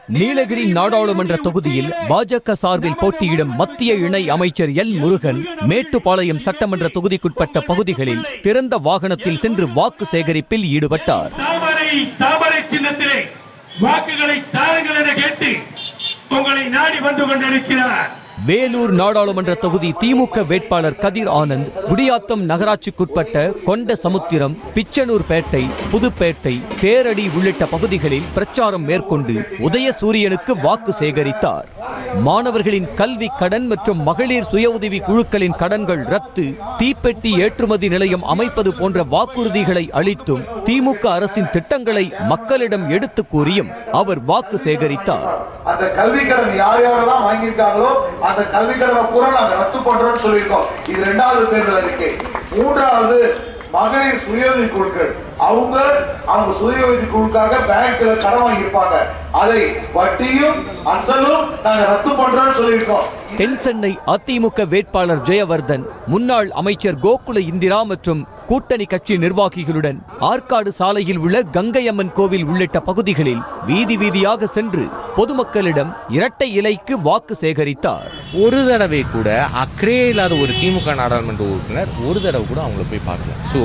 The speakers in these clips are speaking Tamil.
நீலகிரி நாடாளுமன்ற தொகுதியில் பாஜக சார்பில் போட்டியிடும் மத்திய இணை அமைச்சர் எல் முருகன் மேட்டுப்பாளையம் சட்டமன்ற தொகுதிக்குட்பட்ட பகுதிகளில் திறந்த வாகனத்தில் சென்று வாக்கு சேகரிப்பில் ஈடுபட்டார். தாமரை சின்னத்திலே வாக்குகளை தாருங்கள் என கேட்டு உங்களை நாடி வந்து கொண்டிருக்கிறார். வேலூர் நாடாளுமன்ற தொகுதி திமுக வேட்பாளர் கதிர் ஆனந்த் குடியாத்தம் நகராட்சிக்குட்பட்ட கொண்ட சமுத்திரம், பிச்சனூர்பேட்டை, புதுப்பேட்டை, தேரடி உள்ளிட்ட பகுதிகளில் பிரச்சாரம் மேற்கொண்டு உதயசூரியனுக்கு வாக்கு சேகரித்தார். மாணவர்களின் கல்வி கடன் மற்றும் மகளிர் சுய உதவி குழுக்களின் கடன்கள் ரத்து, தீப்பெட்டி ஏற்றுமதி நிலையம் அமைப்பது போன்ற வாக்குறுதிகளை அளித்தும் திமுக அரசின் திட்டங்களை மக்களிடம் எடுத்து கூறியும் அவர் வாக்கு சேகரித்தார். அந்த கல்வி கடன் யார் யாரெல்லாம் வாங்கியிருக்காங்களோ அந்த கல்வி கடனை பூரா நாங்க ரத்து பண்றோம்னு சொல்லியிருக்கோம். இது 2வது தேர்தல் அறிக்கை. 3வது மகளிர் சுயஉதவி குழுக்கள், அவங்க சுயஉதவி குழுக்காக பேங்க்ல கடன் வாங்கியிருப்பாங்க, அதை வட்டியும் அசலும் நாங்க ரத்து பண்றோம்னு சொல்லியிருக்கோம். தென் சென்னை அதிமுக வேட்பாளர் ஜெயவர்தன் முன்னாள் அமைச்சர் கோகுல இந்திரா மற்றும் கூட்டணி கட்சி நிர்வாகிகளுடன் ஆற்காடு சாலையில் உள்ள கங்கையம்மன் கோவில் உள்ளிட்ட பகுதிகளில் வீதி வீதியாக சென்று பொதுமக்களிடம் இரட்டை இலைக்கு வாக்கு சேகரித்தார். ஒரு தடவை கூட அக்கறை இல்லாத ஒரு திமுக நாடாளுமன்ற உறுப்பினர் ஒரு தடவை கூட அவங்களை போய் பார்க்கல. ஸோ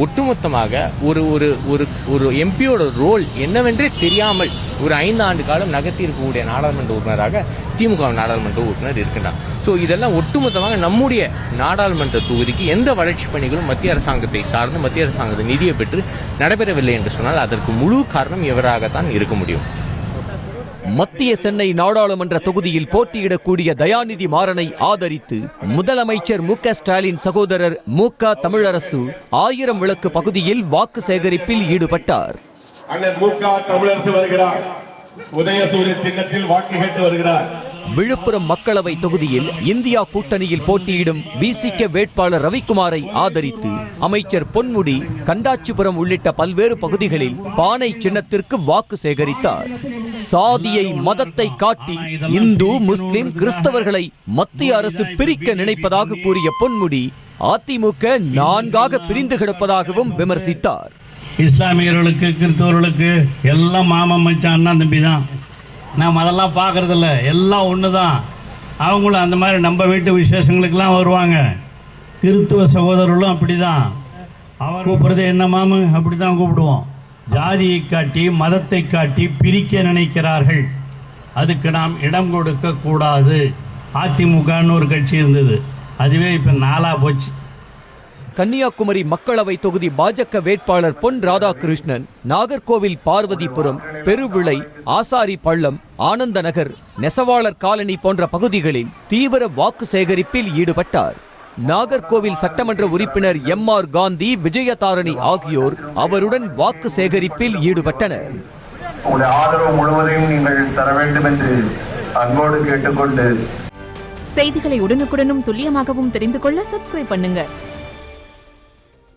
ஒட்டுமொத்தமாக ஒரு ஒரு ஒரு ஒரு எம்பியோட ரோல் என்னவென்றே தெரியாமல் ஒரு 5 ஆண்டு காலம் நகர்த்தி இருக்கக்கூடிய நாடாளுமன்ற உறுப்பினராக திமுக நாடாளுமன்ற உறுப்பினர் இருக்கின்றார். ஸோ இதெல்லாம் ஒட்டுமொத்தமாக நம்முடைய நாடாளுமன்ற தொகுதிக்கு எந்த வளர்ச்சி பணிகளும் மத்திய அரசாங்கத்தை சார்ந்து மத்திய அரசாங்கத்தை நிதியை பெற்று நடைபெறவில்லை என்று சொன்னால் அதற்கு முழு காரணம் இவராகத்தான் இருக்க முடியும். மத்திய சென்னை நாடாளுமன்ற தொகுதியில் போட்டியிடக்கூடிய தயாநிதி மாறனை ஆதரித்து முதலமைச்சர் மு.க. ஸ்டாலின் சகோதரர் மு.க. தமிழரசு 1000 விளக்கு பகுதியில் வாக்கு சேகரிப்பில் ஈடுபட்டார். உதயசூரியன் சின்னத்தில் வாக்கு கேட்டு வருகிறார். விழுப்புரம் மக்களவை தொகுதியில் இந்தியா கூட்டணியில் போட்டியிடும் விசிக வேட்பாளர் ரவிக்குமாரை ஆதரித்து அமைச்சர் பொன்முடி கண்டாச்சிபுரம் உள்ளிட்ட பல்வேறு பகுதிகளில் பானை சின்னத்திற்கு வாக்கு சேகரித்தார். சாதியை மதத்தை காட்டி இந்து, முஸ்லிம், கிறிஸ்தவர்களை மத்திய அரசு பிரிக்க நினைப்பதாக கூறிய பொன்முடி அதிமுக 4ஆக பிரிந்து கிடப்பதாகவும் விமர்சித்தார். இஸ்லாமியர்களுக்கு கிறிஸ்தவர்களுக்கு எல்லாம் மாமன் மச்சான் அண்ணா தம்பி தான். நாம் அதெல்லாம் பார்க்குறதில்ல, எல்லாம் ஒன்று தான். அவங்களும் அந்த மாதிரி நம்ம வீட்டு விசேஷங்களுக்கெல்லாம் வருவாங்க. கிறிஸ்துவ சகோதரர்களும் அப்படி தான். அவர் கூப்பிட்றது என்ன மாமு அப்படி தான் கூப்பிடுவோம். ஜாதியை காட்டி மதத்தை காட்டி பிரிக்க நினைக்கிறார்கள். அதுக்கு நாம் இடம் கொடுக்க கூடாது. அதிமுகன்னு ஒரு கட்சி இருந்தது, அதுவே இப்போ 4ஆக போச்சு. கன்னியாகுமரி மக்களவை தொகுதி பாஜக வேட்பாளர் பொன் ராதாகிருஷ்ணன் நாகர்கோவில் பார்வதிபுரம், பெருவிளை, ஆசாரி பள்ளம், ஆனந்த நகர், நெசவாளர் காலனி போன்ற பகுதிகளில் தீவிர வாக்கு சேகரிப்பில் ஈடுபட்டார். நாகர்கோவில் சட்டமன்ற உறுப்பினர் எம்.ஆர். காந்தி, விஜயதாரணி ஆகியோர் அவருடன் வாக்கு சேகரிப்பில் ஈடுபட்டனர். ஆதரவு முழுவதையும் நீங்கள் தர வேண்டும் என்று அன்போடு கேட்டுக்கொண்டு செய்திகளை உடனுக்குடனும் துல்லியமாகவும் தெரிந்து கொள்ள சப்ஸ்கிரைப் பண்ணுங்க.